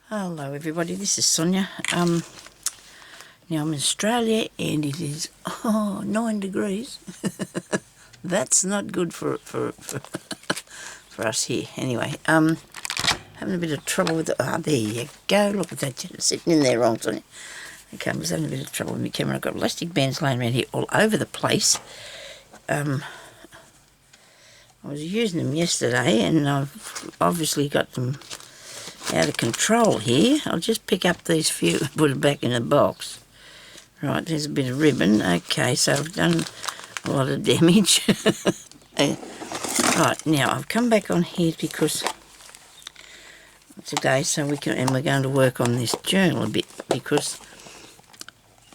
Hello everybody, this is Sonya. Now I'm in Australia and it is 9 degrees. That's not good for us here. Anyway, having a bit of trouble with the, there you go, look at that, sitting in there wrong, Sonya. Okay, I was having a bit of trouble with my camera. I've got elastic bands laying around here all over the place. I was using them yesterday and I've obviously got them out of control here. I'll just pick up these few and put it back in the box. Right, there's a bit of ribbon. Okay, so I've done a lot of damage. Right, now I've come back on here because today, so we're going to work on this journal a bit, because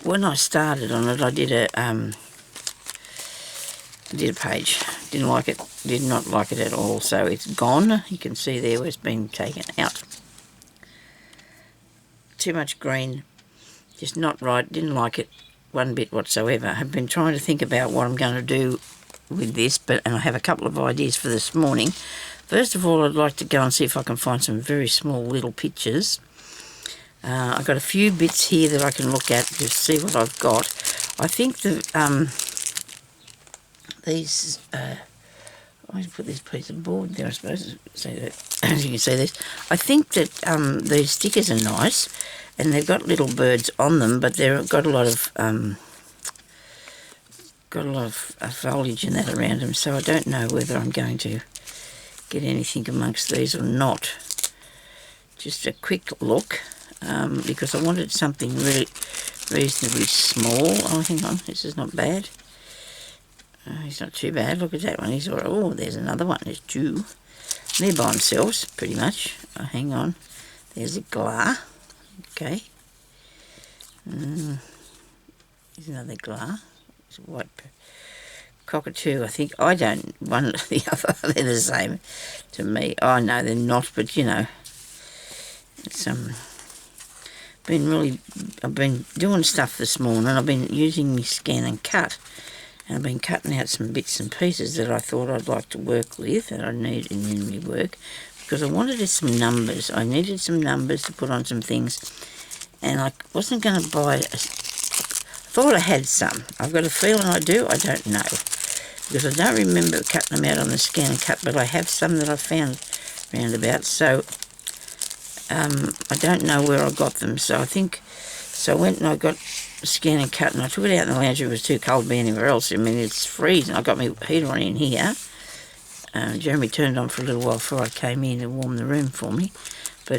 when I started on it, I did a page. Didn't like it. Did not like it at all. So it's gone. You can see there where it's been taken out. Too much green, just not right. Didn't like it one bit whatsoever. I've been trying to think about what I'm going to do with this, and I have a couple of ideas for this morning. First of all, I'd like to go and see if I can find some very small little pictures. I've got a few bits here that I can look at to see what I've got. I think that these I put this piece of board there, I suppose, so that, as you can see this. I think that these stickers are nice, and they've got little birds on them, but they've got a lot of foliage and that around them, so I don't know whether I'm going to get anything amongst these or not. Just a quick look, because I wanted something really reasonably small. Oh, hang on, this is not bad. He's not too bad. Look at that one. He's all right. Oh, there's another one. There's two. They're by themselves, pretty much. Oh, hang on. There's a glar. Okay. There's another glar. It's a white cockatoo, I think. I don't. One or the other. They're the same to me. Oh, no, they're not. But, you know, it's I've been doing stuff this morning. I've been using my scan and cut. And I've been cutting out some bits and pieces that I thought I'd like to work with, that I need in my work, because I wanted some numbers. I needed some numbers to put on some things, and I wasn't going to buy. I thought I had some. I've got a feeling I do. I don't know, because I don't remember cutting them out on the scan and cut, but I have some that I found roundabout. So I don't know where I got them. So I went and I got scan and cut, and I took it out in the lounge. It was too cold to be anywhere else. I mean, it's freezing. I got my heater on in here. Jeremy turned on for a little while before I came in to warm the room for me, but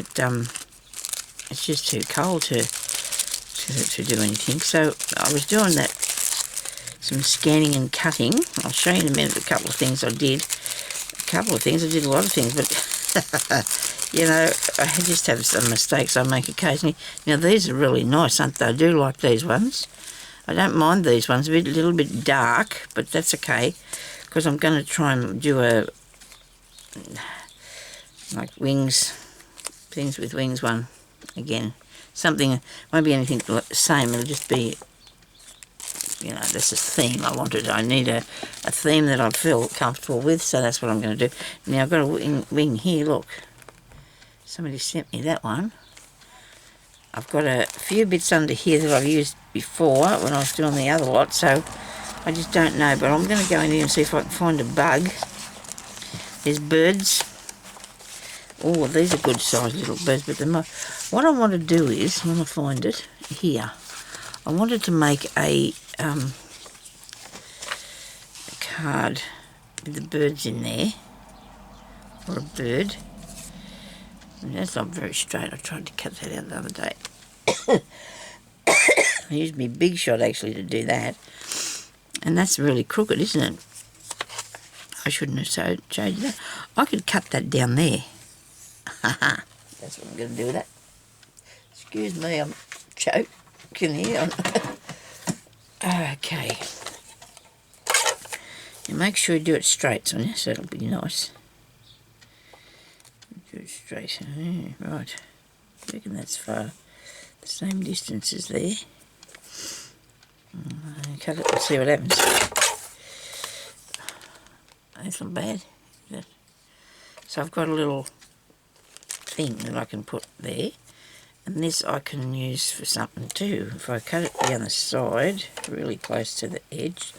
it's just too cold to do anything. So I was doing that, some scanning and cutting. I'll show you in a minute a couple of things I did. I did a lot of things, but you know, I just have some mistakes I make occasionally. Now, these are really nice, aren't they? I do like these ones. I don't mind these ones. A little bit dark, but that's okay, because I'm going to try and do like wings, things with wings one again. Something, won't be anything the same. It'll just be, you know, that's a theme I wanted. I need a theme that I feel comfortable with, so that's what I'm going to do. Now, I've got a wing here, look. Somebody sent me that one. I've got a few bits under here that I've used before when I was doing the other lot, so I just don't know. But I'm going to go in here and see if I can find a bug. There's birds. Oh, these are good sized little birds. But what I want to do is, when I find it here, I wanted to make a card with the birds in there, or a bird. That's not very straight. I tried to cut that out the other day. I used my big shot actually to do that. And that's really crooked, isn't it? I shouldn't have showed you that. I could cut that down there. That's what I'm going to do with that. Excuse me, I'm choking here. Okay. You make sure you do it straight, Sonya, so it'll be nice. Do it straight. Right. I reckon that's far the same distance as there. Cut it and see what happens. That's not bad. So I've got a little thing that I can put there. And this I can use for something too. If I cut it the other side, really close to the edge,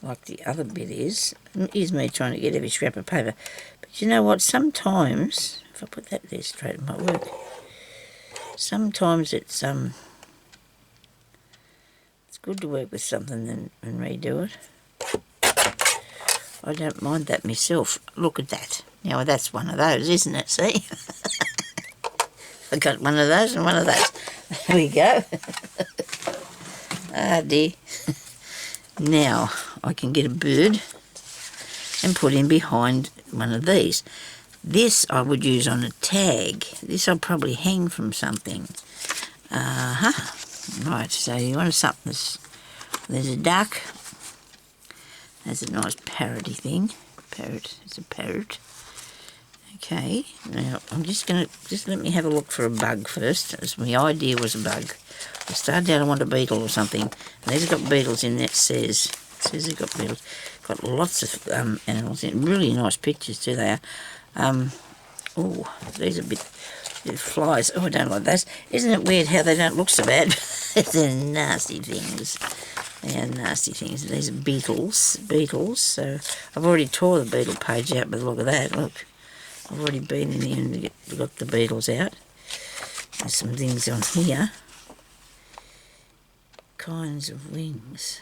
like the other bit is. Here's me trying to get every scrap of paper. But you know what? Sometimes, if I put that there straight, it might work. Sometimes it's good to work with something and redo it. I don't mind that myself. Look at that. Now that's one of those, isn't it? See? I got one of those and one of those. There we go. Ah dear. Now I can get a bird and put in behind one of these. This I would use on a tag. This I'll probably hang from something. Right, so you want something. There's a duck. There's a nice parroty thing. Parrot, it's a parrot. Okay, now I'm just going to, let me have a look for a bug first, as my idea was a bug. I started out I want a beetle or something, and these have got beetles in there, it says they've got beetles. Got lots of animals in, really nice pictures too they are. Oh, these are a bit flies. Oh, I don't like those. Isn't it weird how they don't look so bad? They're nasty things. They are nasty things. These are beetles, so I've already tore the beetle page out by the look of that, look. I've already been in there and got the beetles out. There's some things on here. Kinds of wings.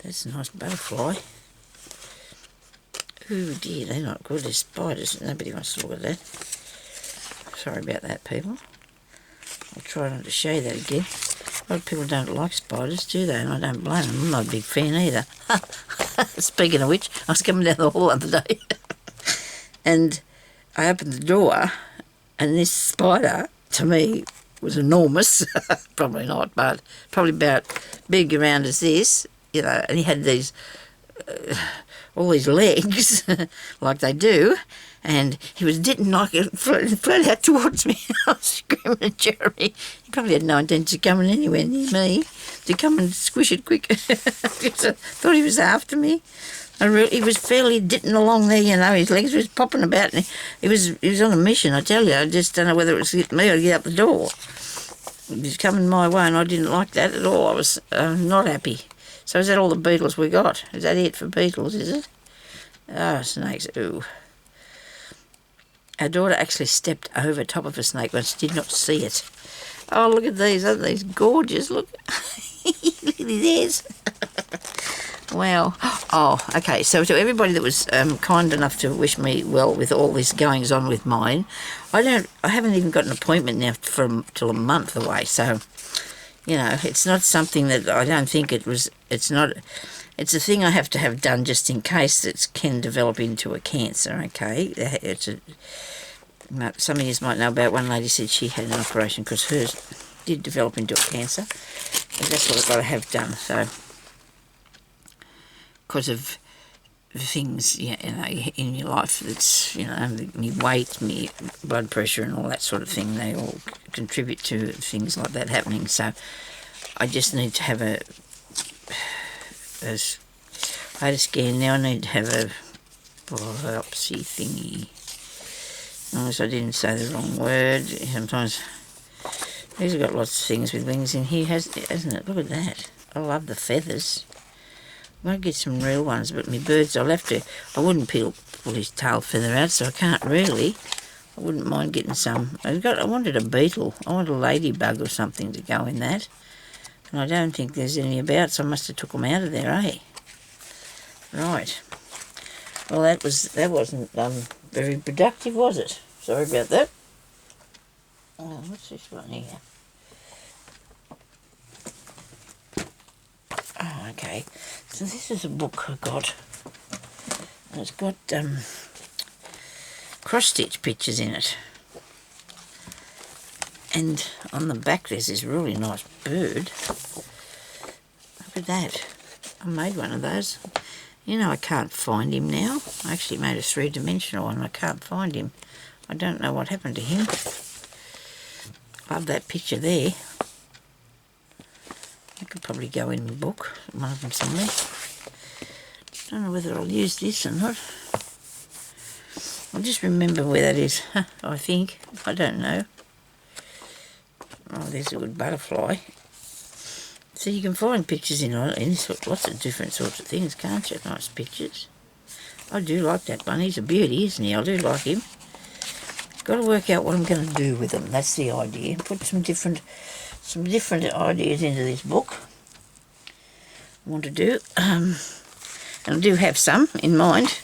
That's a nice butterfly. Oh dear, they're not good. They're spiders. Nobody wants to look at that. Sorry about that, people. I'll try not to show you that again. A lot of people don't like spiders, do they? And I don't blame them. I'm not a big fan either. Speaking of which, I was coming down the hall the other day. And I opened the door, and this spider, to me, was enormous. Probably not, but probably about big around as this, you know, and he had these, all these legs, like they do, and he was ditting like it floated out towards me. I was screaming at Jeremy. He probably had no intention of coming anywhere near me to come and squish it quick. I thought he was after me. He was fairly ditting along there, you know, his legs was popping about, and he was on a mission, I tell you. I just don't know whether it was to get me or to get up the door. He was coming my way, and I didn't like that at all. I was not happy. So is that all the beetles we got? Is that it for beetles, is it? Oh, snakes, ooh. Our daughter actually stepped over top of a snake once, did not see it. Oh, look at these, aren't these gorgeous? Look, look at his ears. Wow. Oh, okay. So to everybody that was kind enough to wish me well with all this goings on with mine, I haven't even got an appointment now till a month away. So, you know, it's not something that I don't think it's a thing I have to have done just in case it can develop into a cancer, okay? Some of you might know about one lady said she had an operation because hers did develop into a cancer. And that's what I've got to have done, so because of things, you know, in your life that's, you know, me weight, me blood pressure and all that sort of thing, they all contribute to things like that happening. So I just need to have I had a scan, now I need to have a biopsy thingy. As long as I didn't say the wrong word. Sometimes these have got lots of things with wings in here, hasn't it? Look at that. I love the feathers. I might get some real ones, but my birds, I wouldn't pull his tail feather out, so I can't really. I wouldn't mind getting some. I wanted a beetle. I wanted a ladybug or something to go in that. And I don't think there's any about, so I must have took them out of there, eh? Right. Well, that wasn't very productive, was it? Sorry about that. Oh, what's this one here? Oh, okay. So this is a book I got. And it's got cross-stitch pictures in it. And on the back there's this really nice bird. Look at that. I made one of those. You know, I can't find him now. I actually made a three-dimensional one. I can't find him. I don't know what happened to him. Love that picture there. I could probably go in the book, one of them somewhere. Don't know whether I'll use this or not. I'll just remember where that is, I think. I don't know. Oh, there's a good butterfly. So you can find pictures in lots of different sorts of things, can't you? Nice pictures. I do like that one. He's a beauty, isn't he? I do like him. Got to work out what I'm going to do with them. That's the idea. Put some different ideas into this book. I want to do, and I do have some in mind.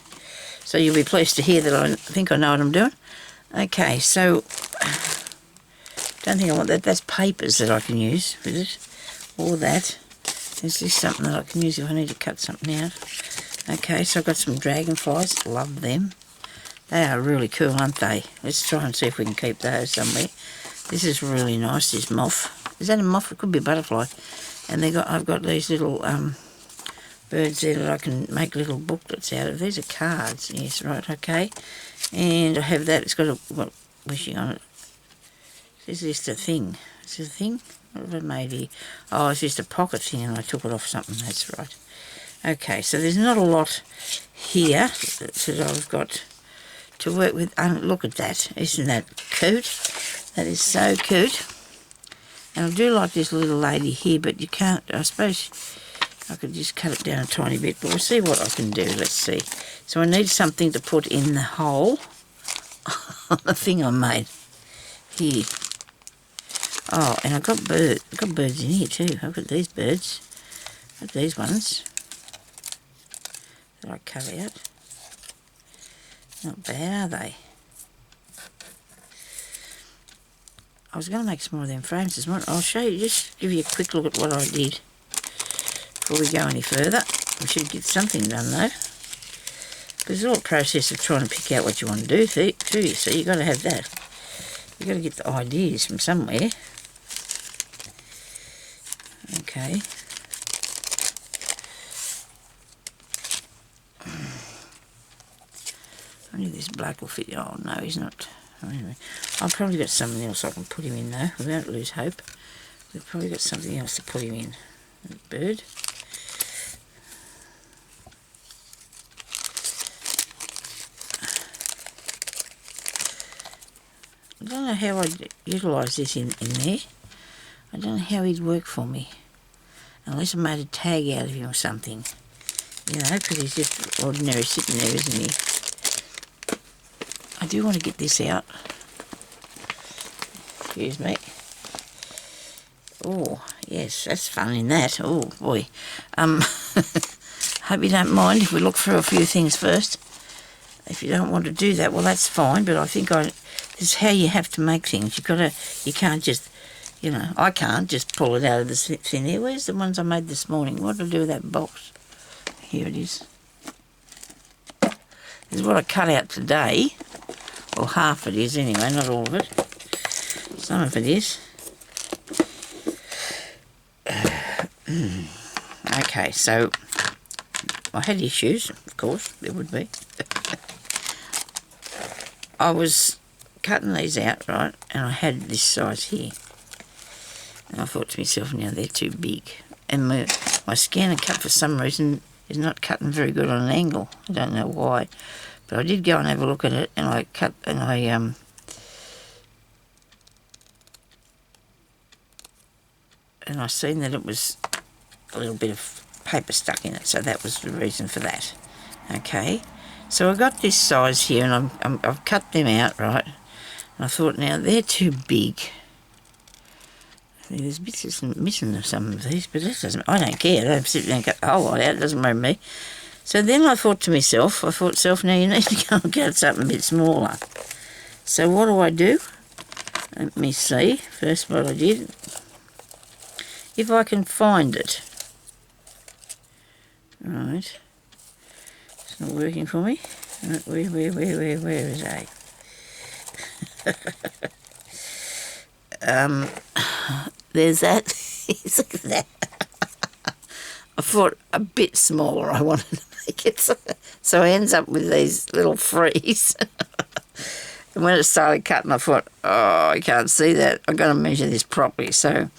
So you'll be pleased to hear that I think I know what I'm doing. Okay, so don't think I want that. That's papers that I can use with it, or that. Is this something that I can use if I need to cut something out? Okay, so I've got some dragonflies. Love them. They are really cool, aren't they? Let's try and see if we can keep those somewhere. This is really nice, this moth. Is that a moth? It could be a butterfly. And I've got these little birds there that I can make little booklets out of. These are cards. Yes, right, okay. And I have that. It's got a wishing on it. Is this the thing? Is this a thing? What have I made here? Oh, it's just a pocket thing and I took it off something. That's right. Okay, so there's not a lot here that I've got to work with. Look at that. Isn't that cute? That is so cute. And I do like this little lady here, but you can't, I suppose I could just cut it down a tiny bit, but we'll see what I can do. Let's see. So I need something to put in the hole on the thing I made here. Oh, and I've got birds in here too. I've got these birds. I've got these ones that I cut out. Not bad, are they? I was going to make some more of them frames this morning. I'll show you, just give you a quick look at what I did before we go any further. We should get something done though. Because it's all a process of trying to pick out what you want to do too, so you've got to have that. You've got to get the ideas from somewhere. Okay. Only this black will fit. Oh no, he's not. Anyway, I've probably got something else I can put him in though. We won't lose hope. We've probably got something else to put him in. That bird. I don't know how I'd utilise this in there. I don't know how he'd work for me. Unless I made a tag out of him or something. You know, because he's just ordinary sitting there, isn't he? I do want to get this out. Excuse me. Oh, yes, that's fun in that. Oh, boy. Hope you don't mind if we look through a few things first. If you don't want to do that, well, that's fine, but I think this is how you have to make things. You can't just, I can't just pull it out of the thin air. Where's the ones I made this morning? What did I do with that box? Here it is. This is what I cut out today. Well, half it is anyway, not all of it. Some of it is. Okay, so I had issues, of course, there would be. I was cutting these out, right, and I had this size here. And I thought to myself, now they're too big. And my scanner cut, for some reason, is not cutting very good on an angle. I don't know why. But I did go and have a look at it, and I cut, and I seen that it was a little bit of paper stuck in it, so that was the reason for that. Okay, so I got this size here, and I've cut them out, right? And I thought, now they're too big. There's bits missing of some of these, but that doesn't. I don't care. I don't sit there and cut the whole lot out. It doesn't matter to me. So then I thought to myself, now you need to go and get something a bit smaller. So what do? Let me see. First what I did. If I can find it. Right. It's not working for me. Right, where is A? There's that. Look at that. I thought a bit smaller I wanted to make it. So I ends up with these little frees. And when it started cutting, I thought, oh, I can't see that. I've got to measure this properly. So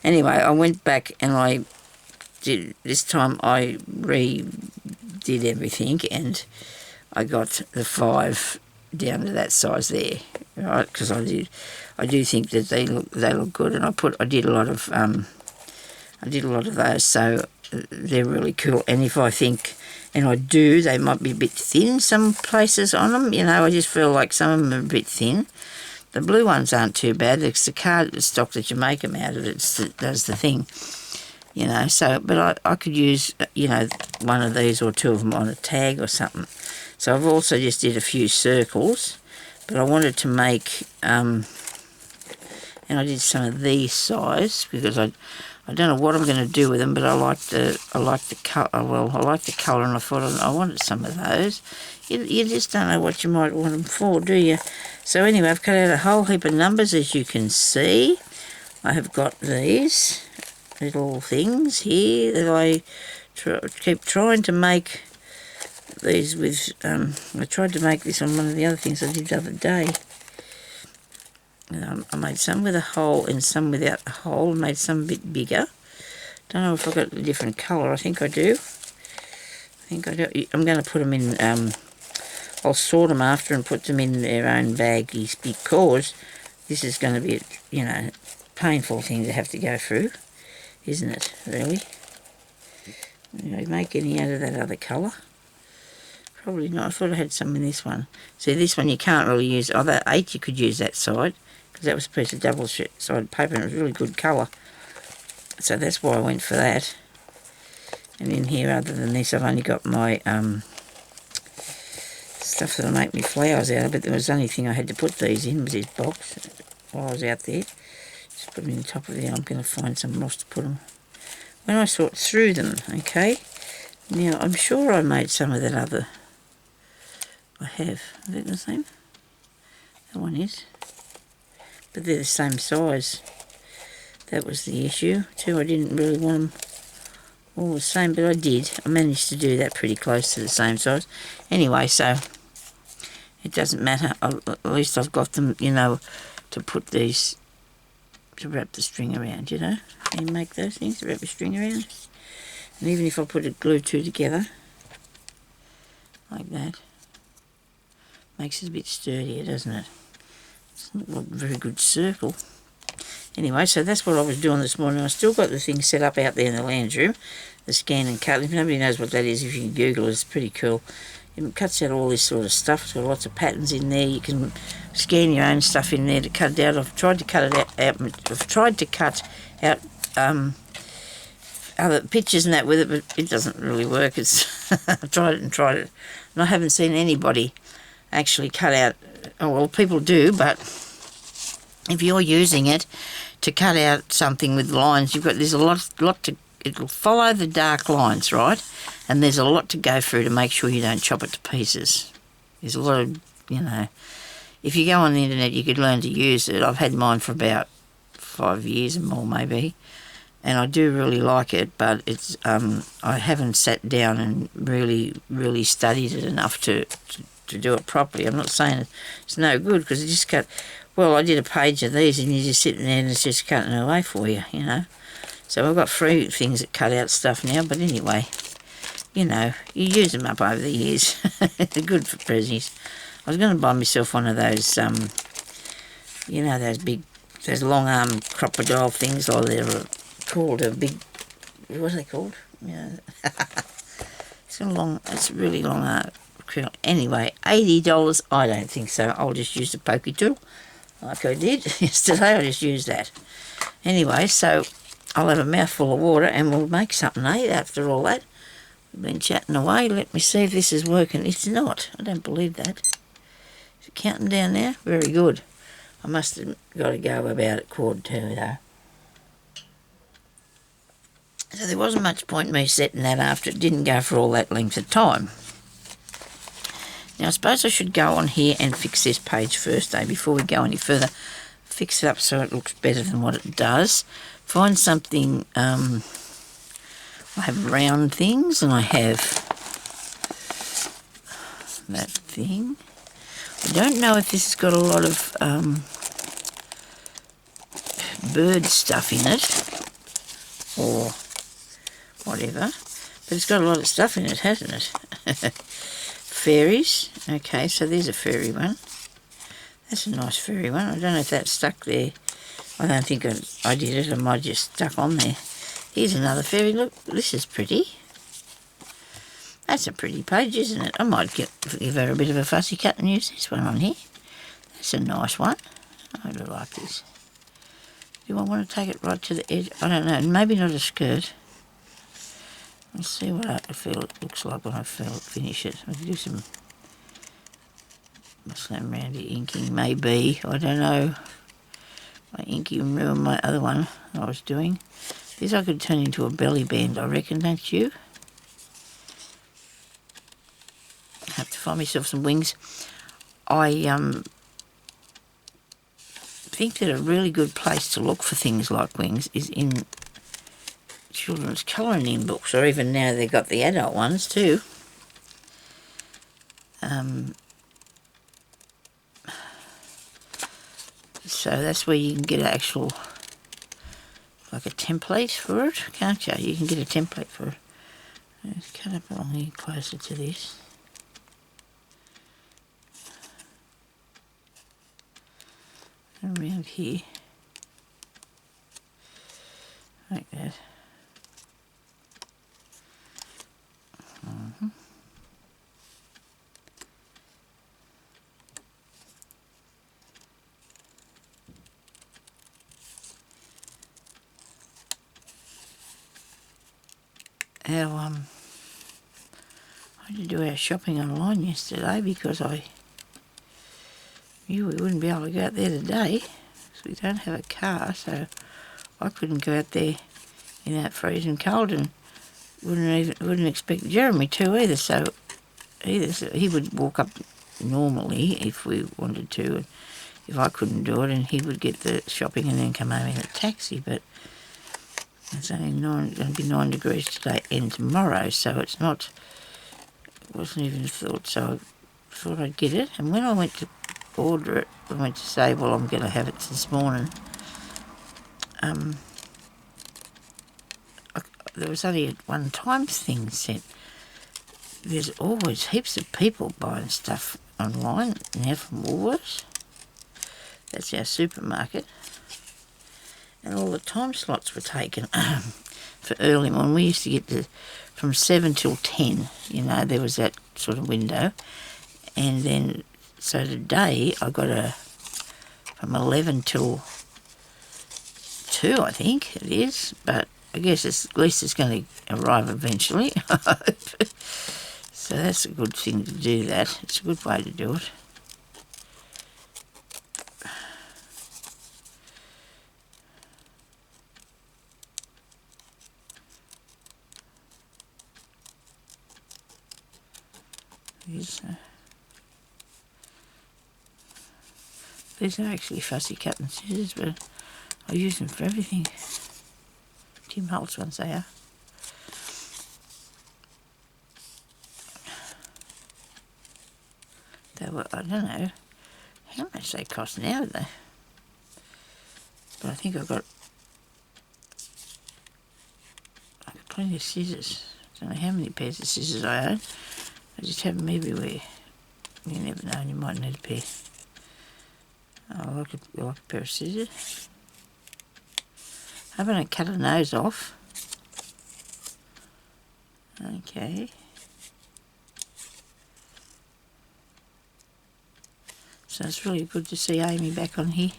anyway, I went back and I did, this time I redid everything and I got the 5 down to that size there, right? Because I do think that they look good, and I did a lot of those, so they're really cool. And if I think, and I do, they might be a bit thin some places on them, you know, I just feel like some of them are a bit thin. The blue ones aren't too bad. It's the card stock that you make them out of. Does the thing, you know. So, but I could use, you know, one of these or two of them on a tag or something. So I've also just did a few circles, but I wanted to make, and I did some of these size because I don't know what I'm going to do with them, but I like the colour. Well, I like the colour, and I thought I wanted some of those. You just don't know what you might want them for, do you? So anyway, I've cut out a whole heap of numbers, as you can see. I have got these little things here that I keep trying to make these with. I tried to make this on one of the other things I did the other day. I made some with a hole and some without a hole. I made some a bit bigger. Don't know if I've got a different colour. I think I do. I'm going to put them in. I'll sort them after and put them in their own baggies, because this is going to be, you know, painful thing to have to go through, isn't it, really? You know, make any out of that other colour? Probably not. I thought I had some in this one. See, this one you can't really use. Oh, that 8 you could use that side, because that was a piece of double-sided paper and it was really good colour. So that's why I went for that. And in here, other than this, I've only got my stuff that'll make me flowers out of, but there was the only thing I had to put these in was this box while I was out there. Just put them in the top of there. I'm going to find some moss to put them. When I sort through them, okay. Now, I'm sure I made some of that other. I have. Is that the same? That one is. But they're the same size. That was the issue too. I didn't really want them all the same, but I did. I managed to do that pretty close to the same size. Anyway, so it doesn't matter. At least I've got them, you know, to put these, to wrap the string around, you know. You make those things to wrap the string around. And even if I put it glue two together, like that, makes it a bit sturdier, doesn't it? It's not a very good circle. Anyway, so that's what I was doing this morning. I still got the thing set up out there in the lounge room, the scan and cut. If nobody knows what that is, if you can Google it, it's pretty cool. It cuts out all this sort of stuff. It's got lots of patterns in there. You can scan your own stuff in there to cut it out. I've tried to cut it out. I've tried to cut out other pictures and that with it, but it doesn't really work. I've tried it, and I haven't seen anybody actually cut out. Oh well, people do, but if you're using it to cut out something with lines, there's a lot to. It'll follow the dark lines, right? And there's a lot to go through to make sure you don't chop it to pieces. There's a lot of, you know, if you go on the internet, you could learn to use it. I've had mine for about 5 years and more, maybe, and I do really like it. But it's I haven't sat down and really studied it enough to do it properly. I'm not saying it's no good, because it just cut. Well, I did a page of these, and you're just sitting there and it's just cutting away for you, you know. So I've got 3 things that cut out stuff now, but anyway, you know, you use them up over the years. They're good for presents. I was going to buy myself one of those, you know, those long arm crocodile things, or they're called a big, what are they called? Yeah. It's a really long arm. Anyway, $80, I don't think so. I'll just use the pokey tool like I did yesterday. I just used that. Anyway, so I'll have a mouthful of water and we'll make something, after all that. We've been chatting away. Let me see if this is working. It's not. I don't believe that. Is it counting down now? Very good. I must have got to go about at 1:45 though. So there wasn't much point in me setting that after it didn't go for all that length of time. Now I suppose I should go on here and fix this page first, before we go any further. Fix it up so it looks better than what it does. Find something, I have round things, and I have that thing. I don't know if this has got a lot of bird stuff in it, or whatever, but it's got a lot of stuff in it, hasn't it? Fairies. Okay, so there's a fairy one. That's a nice furry one. I don't know if that's stuck there. I don't think I did it. I might have just stuck on there. Here's another fairy. Look, this is pretty. That's a pretty page, isn't it? I might give her a bit of a fussy cut and use this one on here. That's a nice one. I really like this. Do I want to take it right to the edge? I don't know. Maybe not a skirt. Let's see what I feel it looks like when I finish it. I'll do some slam around the inking, maybe. I don't know. My inking ruined my other one I was doing. This I could turn into a belly band, I reckon, don't you? I have to find myself some wings. I think that a really good place to look for things like wings is in children's colouring in books, or even now they've got the adult ones too. So that's where you can get an actual, like a template for it, can't you? You can get a template for it. Let's cut up along here closer to this. Around here. Like that. I had to do our shopping online yesterday because I knew we wouldn't be able to go out there today because we don't have a car, so I couldn't go out there in that freezing cold, and wouldn't expect Jeremy to either. So he would walk up normally if we wanted to, and if I couldn't do it, and he would get the shopping and then come home in a taxi. But it's only going to be 9 degrees today and tomorrow, so it wasn't even a thought. So I thought I'd get it, and when I went to order it, I went to say, well, I'm going to have it this morning. There was only a one-time thing sent. There's always heaps of people buying stuff online now from Woolworths. That's our supermarket. And all the time slots were taken for early morning. We used to get from 7 till 10, there was that sort of window. And then, so today I got from 11 till 2, I think it is. But I guess at least it's going to arrive eventually, I hope. So that's a good thing to do that. It's a good way to do it. These are actually fussy cutting scissors, but I use them for everything. Tim Holtz ones they are. They were, I don't know how much they cost now, though. But I think I've got plenty of scissors. I don't know how many pairs of scissors I own. I just have them everywhere. You never know, you might need a pair. I like a pair of scissors. I haven't cut a nose off. Okay. So it's really good to see Amy back on here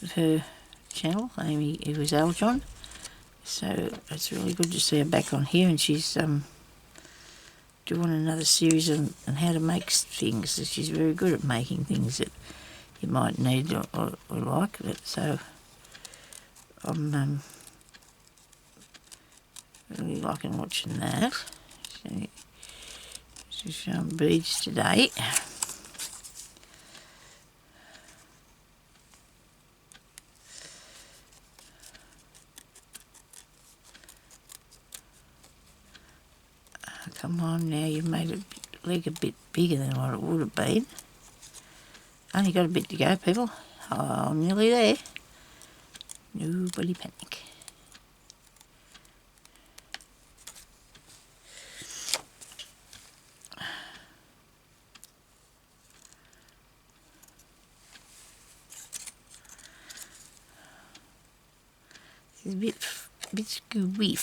with her channel. Amy, it was Aljon. So it's really good to see her back on here, and she's doing another series on how to make things. She's very good at making things that you might need or like. So I'm really liking watching that. She's showing beads today. Come on now, you've made it leg a bit bigger than what it would have been. Only got a bit to go, people. Oh, I'm nearly there. Nobody panic. It's a bit screwy.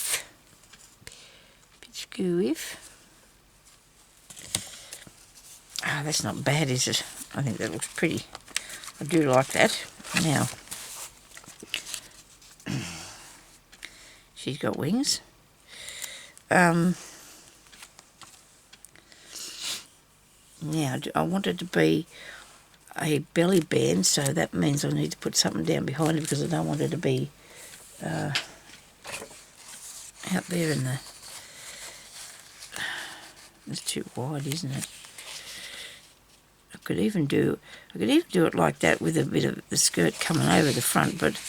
Bit screwy. Ah, that's not bad, is it? I think that looks pretty. I do like that. Now, she's got wings. Now, I want it to be a belly band, so that means I need to put something down behind it because I don't want it to be out there in the... It's too wide, isn't it? I could even do it like that with a bit of the skirt coming over the front, but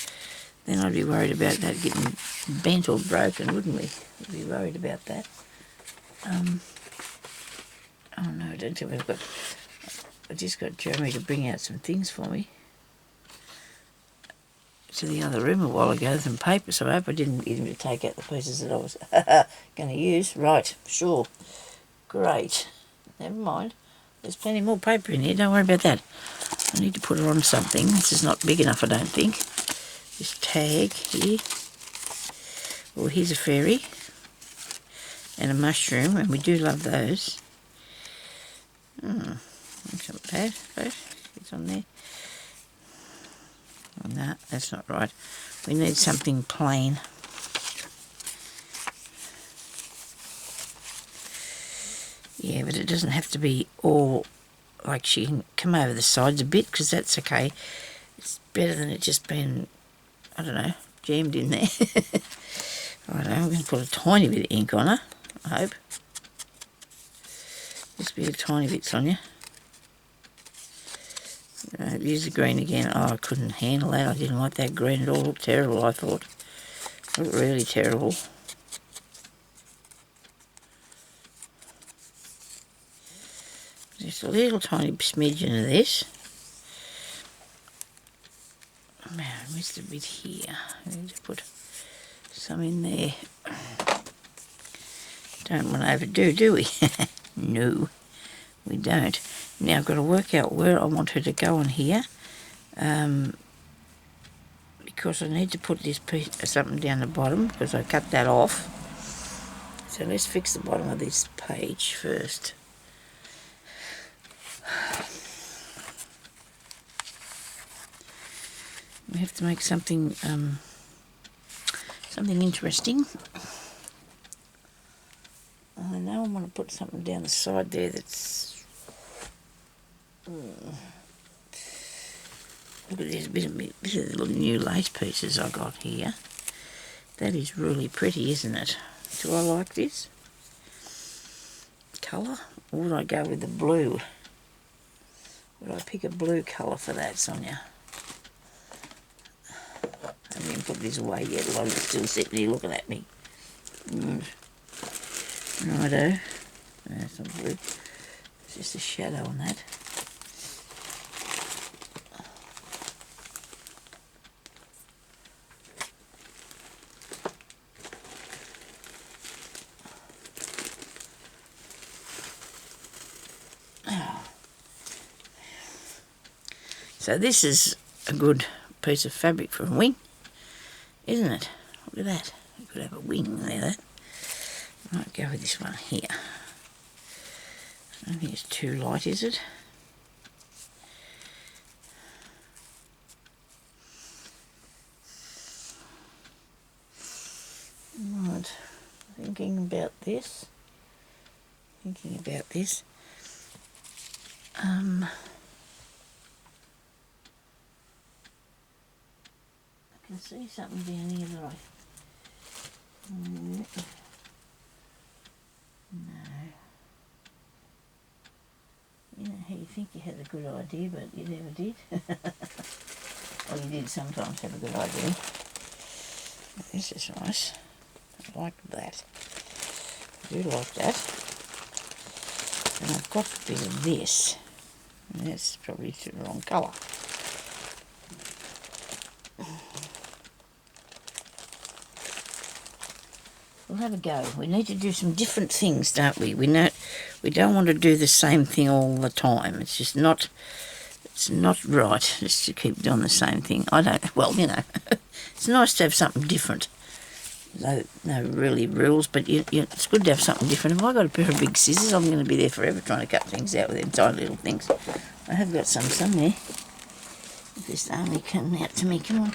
then I'd be worried about that getting bent or broken, wouldn't we? I'd be worried about that. Oh no, don't tell me I just got Jeremy to bring out some things for me to the other room a while ago, some paper, so I hope I didn't get him to take out the pieces that I was going to use. Right, sure. Great. Never mind. There's plenty more paper in here, don't worry about that. I need to put it on something. This is not big enough, I don't think. This tag here. Well, here's a fairy and a mushroom, and we do love those. That's not bad. It's on there. Oh, no, that's not right. We need something plain. Yeah, but it doesn't have to be all, like she can come over the sides a bit, because that's okay. It's better than it just being, I don't know, jammed in there. Right, I'm going to put a tiny bit of ink on her, I hope. Just be a tiny bit, Sonya. Use the green again. Oh, I couldn't handle that. I didn't like that green at all. It looked terrible, I thought. It looked really terrible. Just a little tiny smidgen of this. Now, I missed a bit here. I need to put some in there. Don't want to overdo, do we? No, we don't. Now I've got to work out where I want her to go on here, because I need to put this piece something down the bottom because I cut that off. So let's fix the bottom of this page first. We have to make something something interesting. I know I want to put something down the side there that's... Look at this bit of little new lace pieces I got here. That is really pretty, isn't it? Do I like this colour? Or would I go with the blue? Would I pick a blue colour for that, Sonya? I haven't even put this away yet. I'm still sitting here looking at me. Righto. That's not blue. It's just a shadow on that. So this is a good piece of fabric for a wing, isn't it? Look at that. You could have a wing there. That. I might go with this one here. I don't think it's too light, is it? Right. Thinking about this. I can see something down here that no. You know how you think you had a good idea, but you never did. Well, you did sometimes have a good idea. This is nice. I like that. I do like that. And I've got a bit of this. And that's probably the wrong colour. We'll have a go. We need to do some different things, don't we? We don't want to do the same thing all the time. It's just not. It's not right just to keep doing the same thing. I don't. Well, you know, It's nice to have something different. No really rules, but it's good to have something different. If I got a pair of big scissors, I'm going to be there forever trying to cut things out with them tiny little things. I have got some somewhere. This only coming out to me. Come on.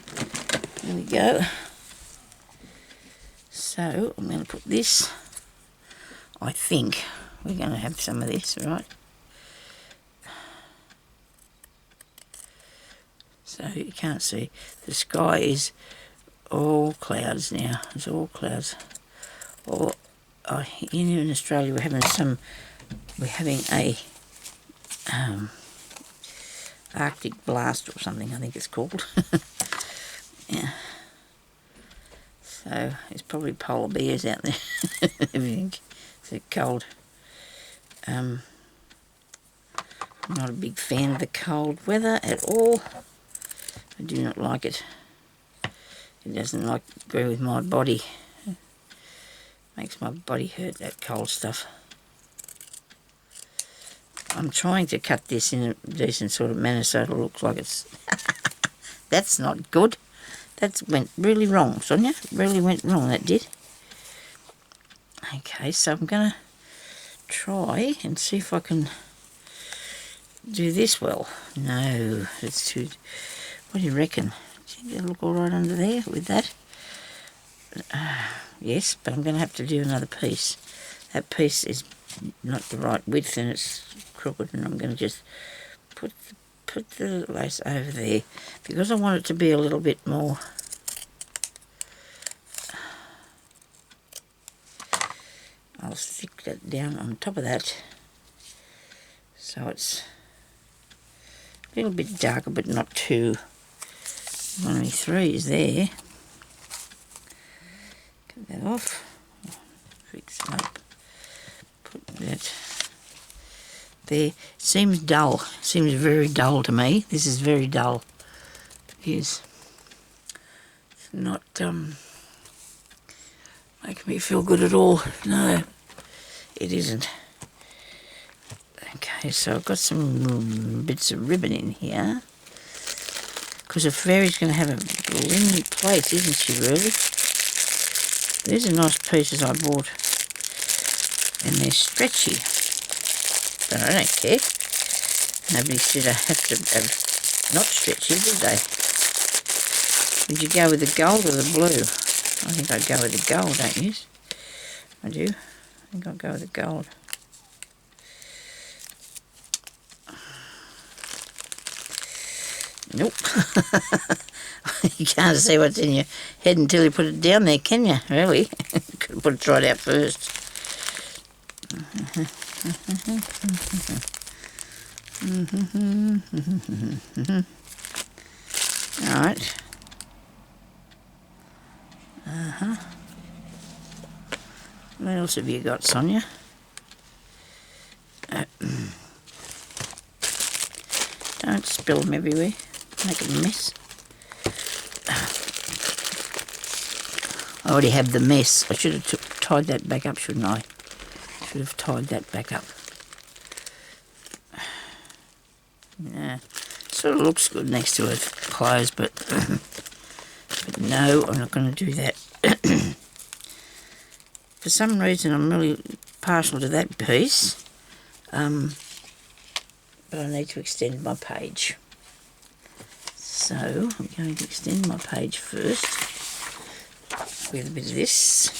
There we go. So I'm going to put this. I think we're going to have some of this, right? So you can't see. The sky is all clouds now. It's all clouds. In Australia we're having a Arctic blast or something, I think it's called. Yeah. So there's probably polar bears out there. Everything. It's cold. I'm not a big fan of the cold weather at all. I do not like it. It doesn't agree with my body. It makes my body hurt, that cold stuff. I'm trying to cut this in a decent sort of manner so it looks like it's... That's not good. That went really wrong, Sonya. Really went wrong, that did. Okay, so I'm going to try and see if I can do this well. No, it's too... What do you reckon? Do you think it'll look all right under there with that? Yes, but I'm going to have to do another piece. That piece is not the right width and it's crooked, and I'm going to just put the lace over there because I want it to be a little bit more... I'll stick that down on top of that so it's a little bit darker but not too... One of my threes there. Get that off. Fix it up. Put that there. It seems dull. It seems very dull to me. This is very dull. It is. It's not making me feel good at all. No, it isn't. Okay, so I've got some bits of ribbon in here. Because a fairy's going to have a blended place, isn't she, really? These are nice pieces I bought. And they're stretchy. But I don't care. Nobody said I have to have not stretchy, did they? Would you go with the gold or the blue? I think I'd go with the gold, don't you? I do. I think I'll go with the gold. Nope. You can't see what's in your head until you put it down there, can you? Really? Could have put it right out first. Alright. What else have you got, Sonya? Don't spill them everywhere. Make a mess. I already have the mess. I should have tied that back up, shouldn't I? Should have tied that back up. Yeah, sort of looks good next to her clothes, but no, I'm not going to do that. For some reason, I'm really partial to that piece, but I need to extend my page. So I'm going to extend my page first with a bit of this.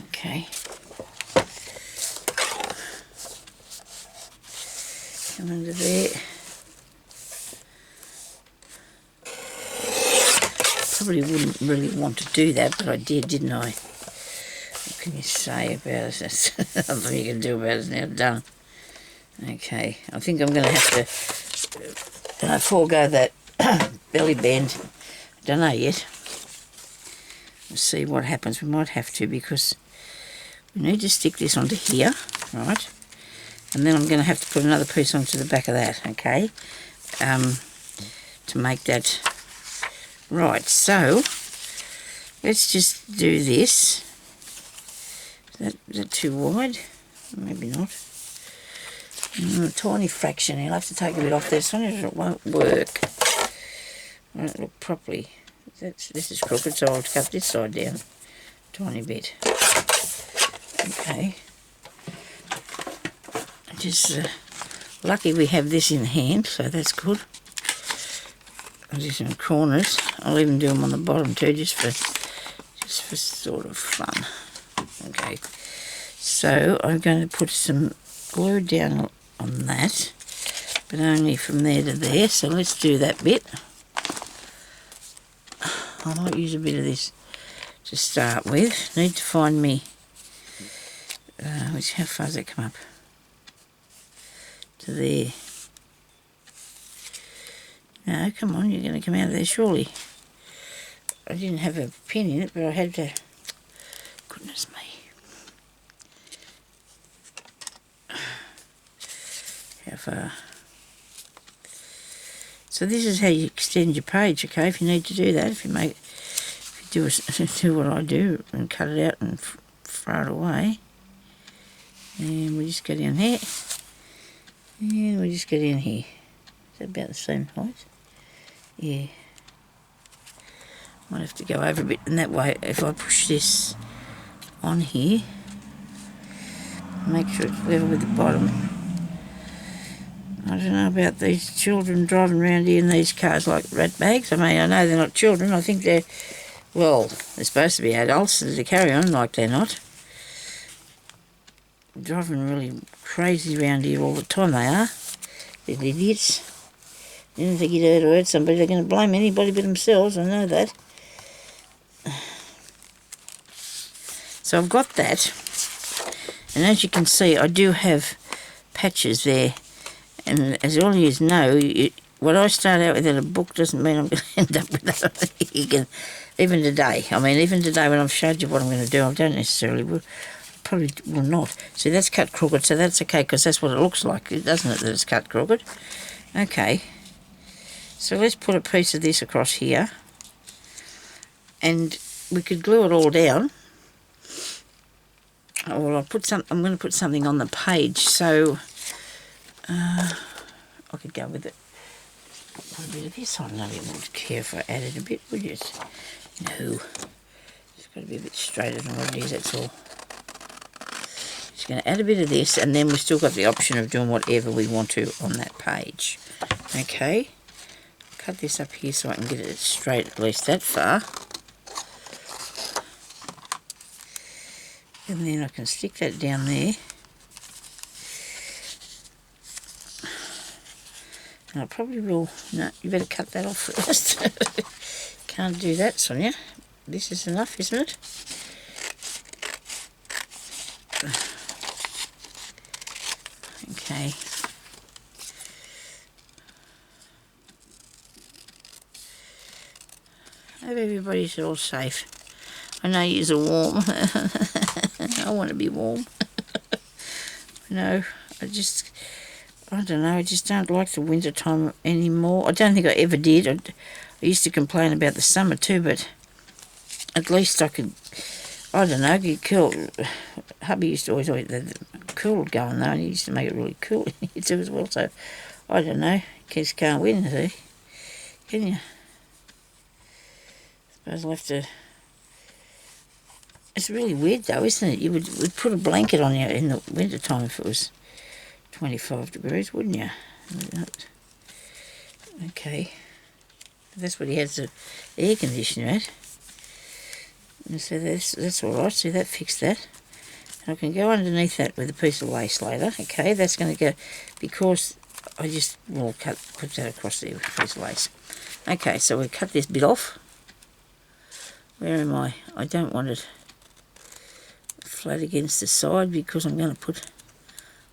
Okay. Come under there. Probably wouldn't really want to do that, but I did, didn't I? What can you say about it? There's nothing you can do about it. It's now done. Okay, I think I'm going to have to forego that belly band. I don't know yet. We'll see what happens. We might have to, because we need to stick this onto here, right? And then I'm going to have to put another piece onto the back of that, okay? to make that right. So let's just do this. Is that too wide? Maybe not. A tiny fraction. You'll have to take a bit off there, Sonya, it won't work. It won't look properly. This is crooked, so I'll cut this side down a tiny bit. Okay. Just lucky we have this in hand, so that's good. I'll do some corners. I'll even do them on the bottom too, just for sort of fun. Okay. So I'm going to put some glue down on that, but only from there to there. So let's do that bit. I might use a bit of this to start with. Need to find me. How far does it come up? To there. No, come on, you're going to come out of there surely. I didn't have a pin in it, but I had to. Goodness me. How far? So this is how you extend your page, okay? If you need to do that, if you do what I do and cut it out and throw it away, and we just go down here, and we just go down here. Is that about the same height? Yeah. Might have to go over a bit, and that way, if I push this on here, make sure it's level with the bottom. I don't know about these children driving around here in these cars like rat bags. I mean, I know they're not children. I think they're, well, they're supposed to be adults. They carry on like they're not. Driving really crazy around here all the time, they are. They're idiots. Even if they get hurt somebody, they're going to blame anybody but themselves. I know that. So I've got that. And as you can see, I do have patches there. And as all you know, what I start out with in a book doesn't mean I'm going to end up with that. Even today. I mean, even today when I've showed you what I'm going to do, I don't necessarily will. Probably will not. See, that's cut crooked, so that's okay, because that's what it looks like, doesn't it, that it's cut crooked? Okay. So let's put a piece of this across here. And we could glue it all down. Or I'm going to put something on the page, so I could go with it. Put a bit of this on. Nobody would care if I added a bit, would you? No. It's got to be a bit straighter than what it is, that's all. Just going to add a bit of this, and then we've still got the option of doing whatever we want to on that page. Okay. Cut this up here so I can get it straight at least that far. And then I can stick that down there. And I probably will. No, you better cut that off first. Can't do that, Sonya. This is enough, isn't it? Okay. Hope everybody's all safe. I know you're warm. I want to be warm. No, I don't know, I just don't like the winter time anymore. I don't think I ever did. I used to complain about the summer too, but at least I could, I don't know, get cool. Hubby used to always the cool would go on though, and he used to make it really cool in here too as well, so I don't know, kids can't win, see? Can you? I suppose I'll have to. It's really weird though, isn't it? You would put a blanket on you in the winter time if it was 25 degrees, wouldn't you? Okay. That's what he has the air conditioner at. And so that's all right. See, that fixed that. And I can go underneath that with a piece of lace later. Okay, that's going to go, because I just will put that across there with a piece of lace. Okay, so we cut this bit off. Where am I? I don't want it flat against the side because I'm going to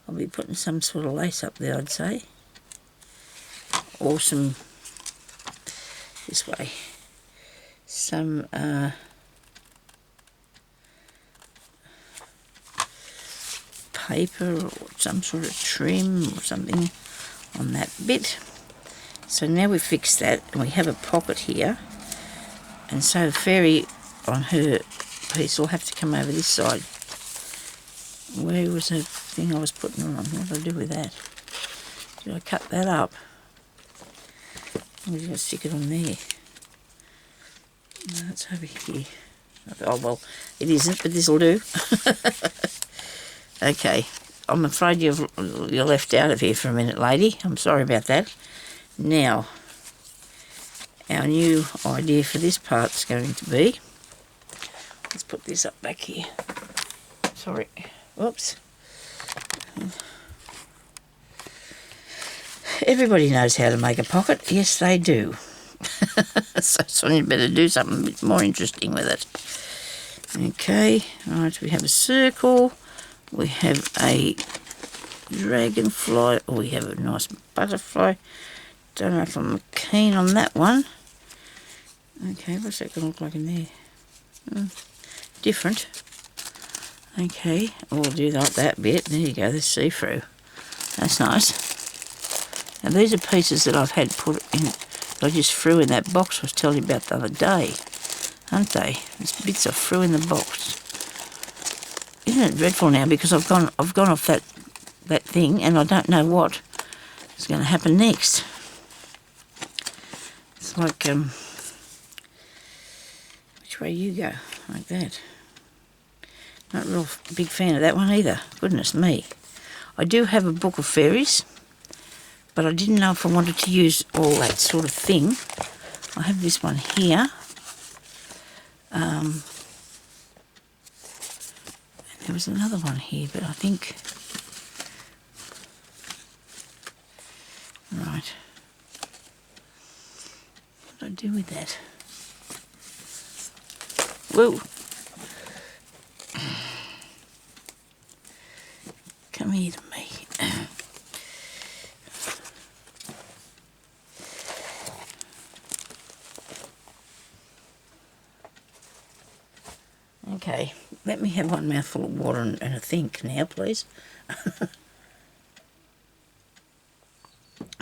I'll be putting some sort of lace up there, I'd say. Or some, this way, some paper or some sort of trim or something on that bit. So now we've fixed that, and we have a pocket here. And so Fairy on her piece will have to come over this side. Where was the thing I was putting on? What did I do with that? Did I cut that up? I'm just going to stick it on there. No, it's over here. Oh, well, it isn't, but this'll do. Okay, I'm afraid you're left out of here for a minute, lady. I'm sorry about that. Now, our new idea for this part's going to be... Let's put this up back here. Sorry. Whoops. Everybody knows how to make a pocket. Yes, they do. So Sonya better do something a bit more interesting with it. Okay, right, we have a circle. We have a dragonfly. Oh, we have a nice butterfly. Don't know if I'm keen on that one. Okay, what's that going to look like in there? Different. Okay, we'll do like that bit. There you go, the see-through. That's nice. Now these are pieces that I've had put in, that I just threw in that box I was telling you about the other day, aren't they? There's bits I threw in the box. Isn't it dreadful now, because I've gone off that thing and I don't know what is going to happen next. It's like which way you go, like that. Not a real big fan of that one either. Goodness me. I do have a book of fairies, but I didn't know if I wanted to use all that sort of thing. I have this one here. And there was another one here, but I think... Right. What did I do with that? Whoa! Come here to me. Okay, let me have one mouthful of water and a think now, please.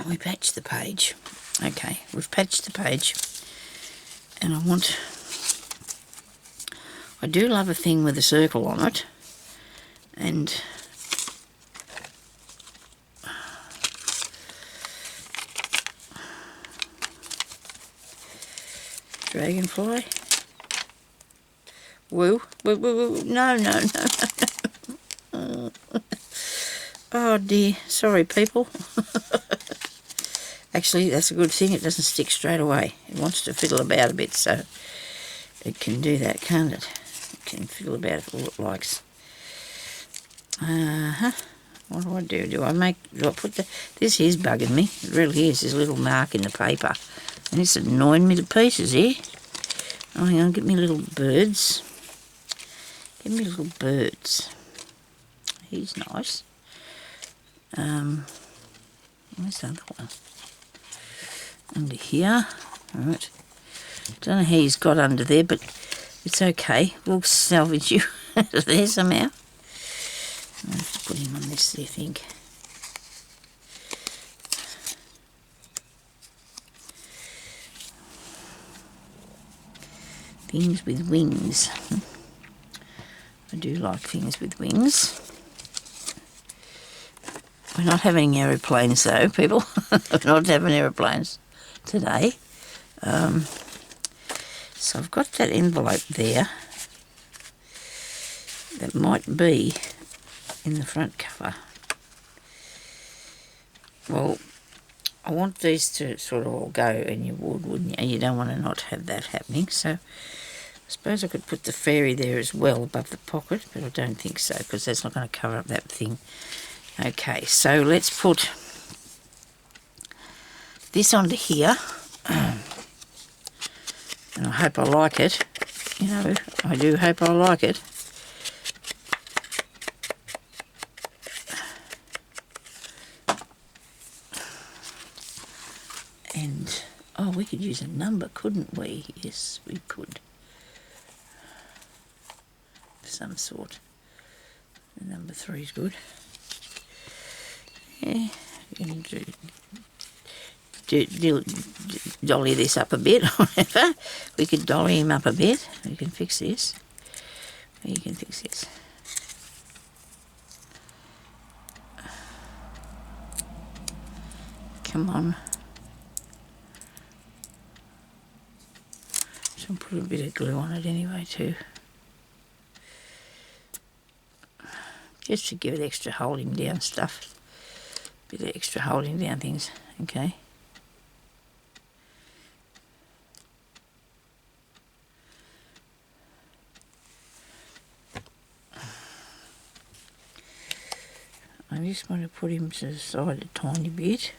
We patched the page. Okay, we've patched the page. And I do love a thing with a circle on it. And dragonfly. Woo, woo, woo, woo. No, no, no, no. Oh dear, sorry people. Actually, that's a good thing, it doesn't stick straight away. It wants to fiddle about a bit, so it can do that, can't it? It can fiddle about if all it likes. What do? Do I put the... This is bugging me. It really is. There's a little mark in the paper. And it's annoying me to pieces here. Oh, hang on, get me little birds. Get me little birds. He's nice. Where's the other one? Under here. Alright. Don't know how he's got under there, but it's okay. We'll salvage you there somehow. I'll have to put him on this, I think. Things with wings. I do like things with wings. We're not having aeroplanes though, people. We're not having aeroplanes today. So I've got that envelope there that might be in the front cover. Well, I want these to sort of all go, and you would, wouldn't you? And you don't want to not have that happening, so I suppose I could put the fairy there as well above the pocket, but I don't think so, because that's not going to cover up that thing. Okay, so let's put this onto here, and I hope I like it. You know, I do hope I like it. And, oh, we could use a number, couldn't we? Yes, we could. Of some sort. The number 3 is good. Yeah, we can do dolly this up a bit or whatever. We could dolly him up a bit. We can fix this. You can fix this. Come on. So I'll put a bit of glue on it anyway too. Just to give it extra holding down stuff. Bit of extra holding down things, okay. I just want to put him to the side a tiny bit.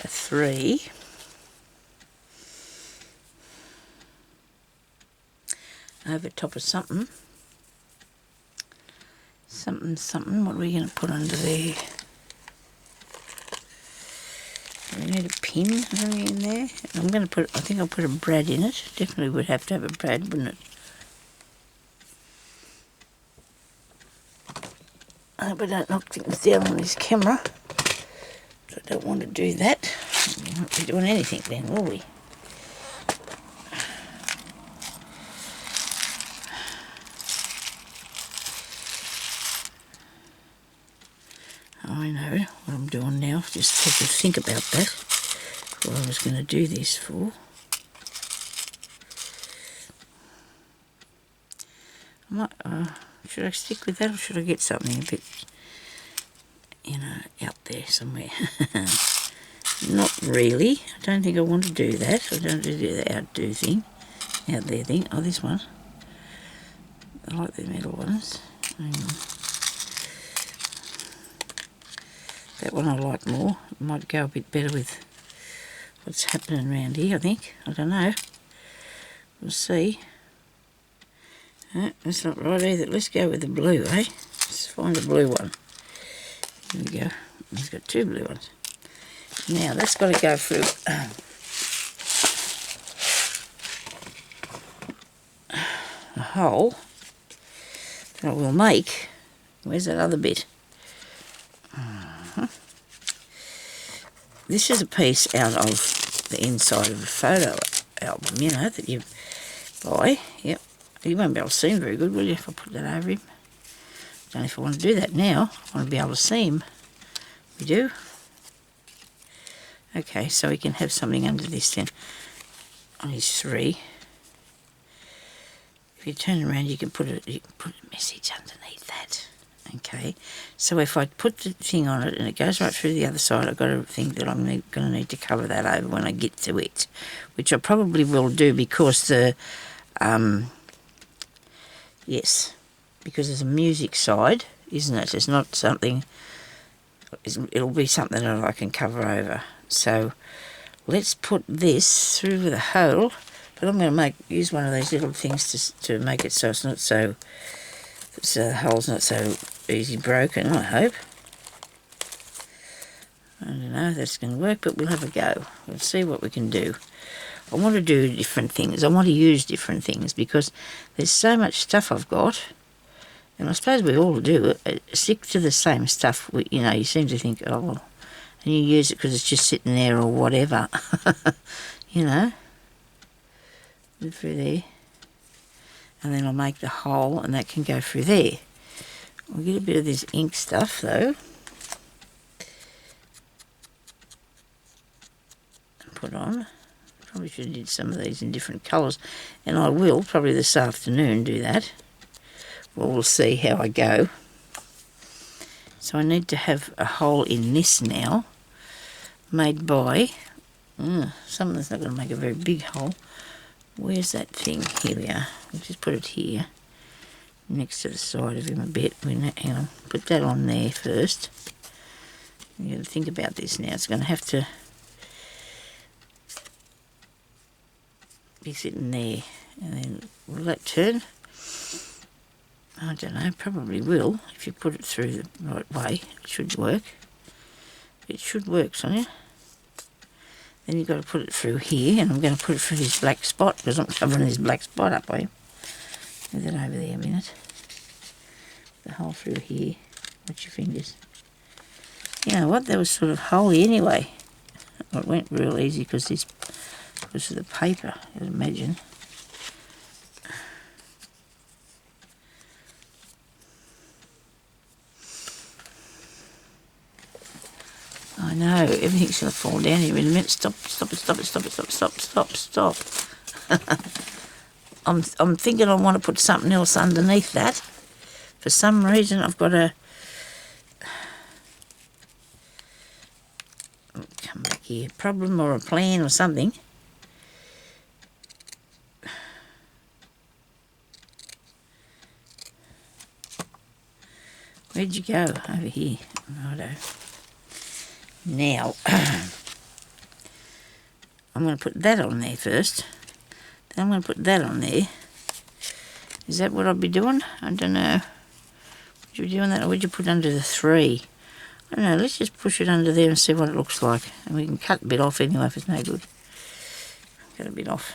A 3. Over top of something. Something. What are we going to put under there? We need a pin or something in there. I'm going to put, I think I'll put a brad in it. Definitely would have to have a brad, wouldn't it? I hope I don't knock things down on this camera. I don't want to do that. We won't be doing anything then, will we? I know what I'm doing now. Just had to think about that. What I was going to do this for. I might, should I stick with that or should I get something a bit, you know, out there somewhere? Not really. I don't think I want to do that. I don't do the outdo thing. Out there thing. Oh, this one. I like the metal ones. Hang on. That one I like more. It might go a bit better with what's happening around here, I think. I don't know. We'll see. No, that's not right either. Let's go with the blue, eh? Let's find a blue one. There we go. He's got 2 blue ones. Now, that's got to go through a hole that we'll make. Where's that other bit? This is a piece out of the inside of a photo album, you know, that you buy. Yep. You won't be able to see him very good, will you, if I put that over him? I don't know if I want to do that now. I want to be able to see him. We do? Okay, so we can have something under this then. On his 3. If you turn around, you can put a message underneath that. Okay, so if I put the thing on it and it goes right through the other side, I've got to think that I'm going to need to cover that over when I get to it, which I probably will do because the, yes, because there's a music side, isn't it? It's not something, it'll be something that I can cover over. So let's put this through with a hole, but I'm going to use one of these little things to make it so it's not so, the hole's not so easy broken, I hope. I don't know if that's going to work, but we'll have a go. We'll see what we can do. I want to do different things. I want to use different things because there's so much stuff I've got, and I suppose we all do. Stick to the same stuff. You know, you seem to think, oh, well, and you use it because it's just sitting there or whatever. You know, go through there, and then I'll make the hole, and that can go through there. We'll get a bit of this ink stuff though, and put on. Probably should have did some of these in different colours, and I will probably this afternoon do that. Well, we'll see how I go. So I need to have a hole in this now, made by something that's not going to make a very big hole. Where's that thing? Here we are. We'll just put it here, next to the side of him a bit. Hang on, put that on there first. You've got to think about this now. It's going to have to be sitting there. And then will that turn? I don't know, probably will if you put it through the right way. It should work. It should work, Sonia. Then you've got to put it through here, and I'm going to put it through this black spot because I'm covering this black spot up by him. Move that over there a minute. The hole through here. Watch your fingers. You know what? That was sort of holy anyway. It went real easy because of the paper, I'd imagine. I know, everything's going to fall down here in a minute. Stop it. I'm thinking I want to put something else underneath that. For some reason I've got a... Come back here. Problem or a plan or something. Where'd you go? Over here. Righto. Now, I'm going to put that on there first. Then I'm going to put that on there. Is that what I'll be doing? I don't know. Would you be doing that, or would you put it under the 3? I don't know. Let's just push it under there and see what it looks like. And we can cut a bit off anyway if it's no good. Cut a bit off.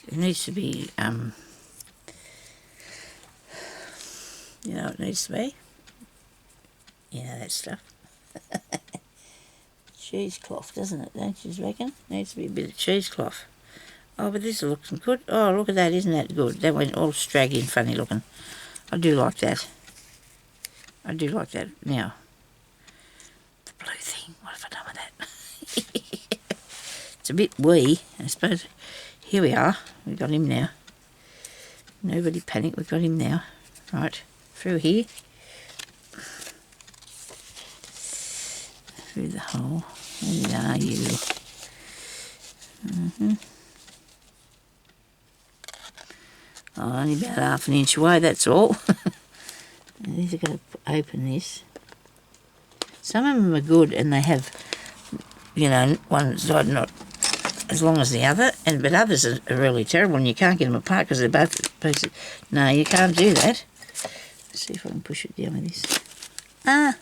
It needs to be, you know what it needs to be? You know that stuff. Cheesecloth, doesn't it? Don't you reckon? Needs to be a bit of cheesecloth. Oh, but this looks good. Oh, look at that. Isn't that good? That went all straggy and funny looking. I do like that. I do like that. Now, the blue thing. What have I done with that? It's a bit wee, I suppose. Here we are. We've got him now. Nobody panic. We've got him now. Right. Through here. Through the hole. Where are you? Oh, only about half an inch away, that's all. These are going to open this. Some of them are good and they have, you know, one side not as long as the other, but others are really terrible and you can't get them apart because they're both pieces. No, you can't do that. Let's see if I can push it down with this. Ah!